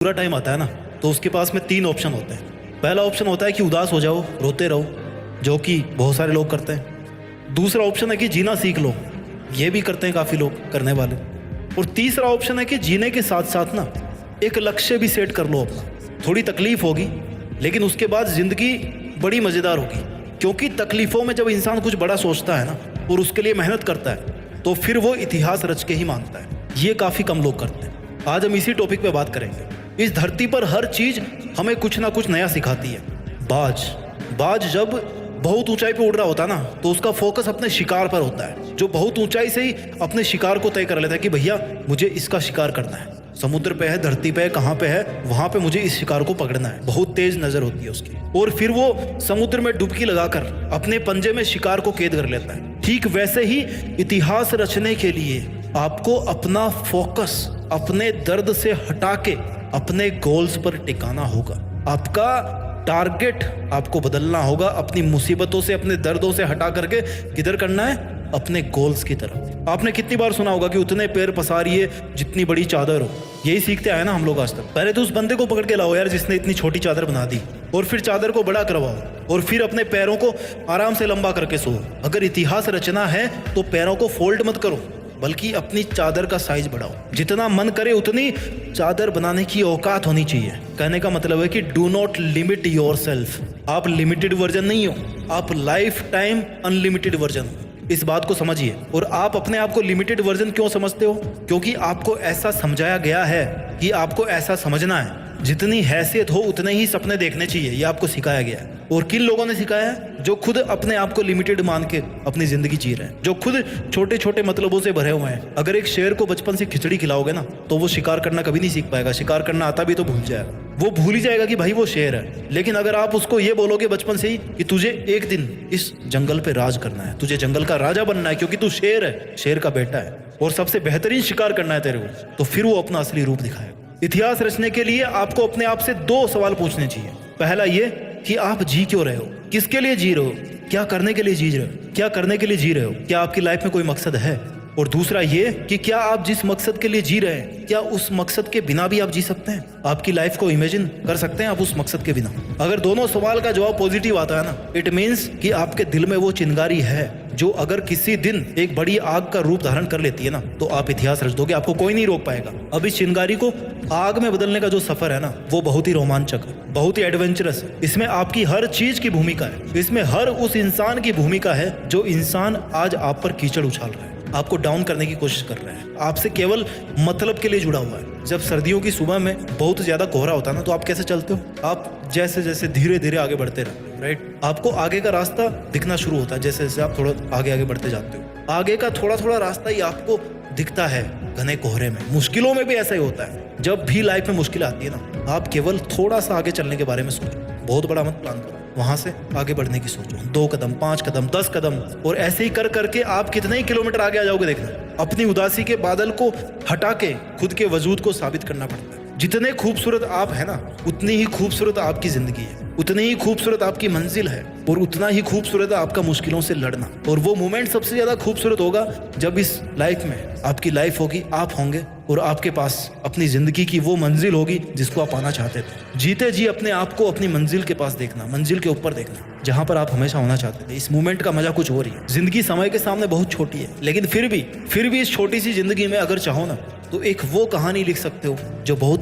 पूरा टाइम आता है ना, तो उसके पास में 3 ऑप्शन होते हैं। पहला ऑप्शन होता है कि उदास हो जाओ, रोते रहो, जो कि बहुत सारे लोग करते हैं। दूसरा ऑप्शन है कि जीना सीख लो, ये भी करते हैं काफ़ी लोग करने वाले। और तीसरा ऑप्शन है कि जीने के साथ साथ ना एक लक्ष्य भी सेट कर लो अपना। थोड़ी तकलीफ होगी लेकिन उसके बाद ज़िंदगी बड़ी मज़ेदार होगी, क्योंकि तकलीफ़ों में जब इंसान कुछ बड़ा सोचता है ना और उसके लिए मेहनत करता है तो फिर वो इतिहास रच के ही मानता है। ये काफ़ी कम लोग करते हैं। आज हम इसी टॉपिक पे बात करेंगे। इस धरती पर हर चीज़ हमें कुछ ना कुछ नया सिखाती है। बाज जब बहुत ऊंचाई पे उड़ रहा होता है ना, तो उसका फोकस अपने शिकार पर होता है, जो बहुत ऊंचाई से ही अपने शिकार को तय कर लेता है कि भैया मुझे इसका शिकार करना है। समुद्र पे है, धरती पे है, कहाँ पे है, वहां पे मुझे इस शिकार को पकड़ना है। बहुत तेज नजर होती है उसकी, और फिर वो समुद्र में डुबकी लगाकर अपने पंजे में शिकार को कैद कर लेता है। ठीक वैसे ही इतिहास रचने के लिए आपको अपना फोकस अपने दर्द से हटा के अपने गोल्स पर टिकाना होगा। आपका टारगेट आपको बदलना होगा, अपनी मुसीबतों से, अपने दर्दों से हटा करके किधर करना है, अपने गोल्स की तरफ। आपने कितनी बार सुना होगा कि उतने पैर पसारिए जितनी बड़ी चादर हो। यही सीखते आए ना हम लोग आज तक। पहले तो उस बंदे को पकड़ के लाओ यार जिसने इतनी छोटी चादर बना दी, और फिर चादर को बड़ा करवाओ, और फिर अपने पैरों को आराम से लंबा करके सो। अगर इतिहास रचना है तो पैरों को फोल्ड मत करो, बल्कि अपनी चादर का साइज बढ़ाओ। जितना मन करे उतनी चादर बनाने की औकात होनी चाहिए। कहने का मतलब है कि डू नॉट लिमिट योरसेल्फ। आप लिमिटेड वर्जन नहीं हो, आप लाइफ टाइम अनलिमिटेड वर्जन हो। इस बात को समझिए। और आप अपने आप को लिमिटेड वर्जन क्यों समझते हो? क्योंकि आपको ऐसा समझाया गया है कि आपको ऐसा समझना है। जितनी हैसियत हो उतने ही सपने देखने चाहिए, ये आपको सिखाया गया है। और किन लोगों ने सिखाया है? जो खुद अपने आप को लिमिटेड मान के अपनी जिंदगी जी रहे हैं, जो खुद छोटे छोटे मतलबों से भरे हुए हैं। अगर एक शेर को बचपन से खिचड़ी खिलाओगे ना, तो वो शिकार करना कभी नहीं सीख पाएगा। शिकार करना आता भी तो भूल जाएगा, वो भूल ही जाएगा कि भाई वो शेर है। लेकिन अगर आप उसको ये बोलोगे बचपन से ही कि तुझे एक दिन इस जंगल पे राज करना है, तुझे जंगल का राजा बनना है, क्योंकि तू शेर है, शेर का बेटा है, और सबसे बेहतरीन शिकार करना है तेरे को, तो फिर वो अपना असली रूप दिखाएगा। इतिहास रचने के लिए आपको अपने आप से 2 सवाल पूछने चाहिए। पहला ये कि आप जी क्यों रहे हो, किसके लिए जी रहे हो, क्या करने के लिए जी रहे हो, क्या करने के लिए जी रहे हो, क्या आपकी लाइफ में कोई मकसद है। और दूसरा ये कि क्या आप जिस मकसद के लिए जी रहे हैं, क्या उस मकसद के बिना भी आप जी सकते हैं, आपकी लाइफ को इमेजिन कर सकते हैं आप उस मकसद के बिना। अगर दोनों सवाल का जवाब पॉजिटिव आता है ना, इट मीन्स कि आपके दिल में वो चिंगारी है जो अगर किसी दिन एक बड़ी आग का रूप धारण कर लेती है ना, तो आप इतिहास रच दोगे, आपको कोई नहीं रोक पाएगा। अब इस चिंगारी को आग में बदलने का जो सफर है ना, वो बहुत ही रोमांचक है, बहुत ही एडवेंचरस है। इसमें आपकी हर चीज की भूमिका है, इसमें हर उस इंसान की भूमिका है जो इंसान आज आप पर कीचड़ उछाल रहा है, आपको डाउन करने की कोशिश कर रहा है, आपसे केवल मतलब के लिए जुड़ा हुआ है। जब सर्दियों की सुबह में बहुत ज्यादा कोहरा होता है ना, तो आप कैसे चलते हो? आप जैसे जैसे धीरे धीरे आगे बढ़ते रहते हो, राइट? आपको आगे का रास्ता दिखना शुरू होता है जैसे जैसे आप थोड़ा आगे आगे बढ़ते जाते हो। आगे का थोड़ा थोड़ा रास्ता ही आपको दिखता है घने कोहरे में। मुश्किलों में भी ऐसा ही होता है। जब भी लाइफ में मुश्किल आती है ना, आप केवल थोड़ा सा आगे चलने के बारे में सोचो, बहुत बड़ा मत प्लान करो, वहां से आगे बढ़ने की सोचो। 2 कदम, 5 कदम, 10 कदम, और ऐसे ही कर करके आप कितने ही किलोमीटर आगे आ जाओगे। देखना, अपनी उदासी के बादल को हटा के खुद के वजूद को साबित करना पड़ता है। जितने खूबसूरत आप है ना, उतनी ही खूबसूरत आपकी जिंदगी है, उतनी ही खूबसूरत आपकी मंजिल है, और उतना ही खूबसूरत है आपका मुश्किलों से लड़ना। और वो मोमेंट सबसे ज्यादा खूबसूरत होगा जब इस लाइफ में आपकी लाइफ होगी, आप होंगे, और आपके पास अपनी जिंदगी की वो मंजिल होगी जिसको आप पाना चाहते थे। जीते जी अपने आप को अपनी मंजिल के पास देखना, मंजिल के ऊपर देखना, जहां पर आप हमेशा होना चाहते थे। इस मोमेंट का मजा कुछ और ही है। जिंदगी समय के सामने बहुत छोटी है, लेकिन फिर भी इस छोटी सी जिंदगी में अगर चाहो ना, तो एक वो कहानी लिख सकते हो जो बहुत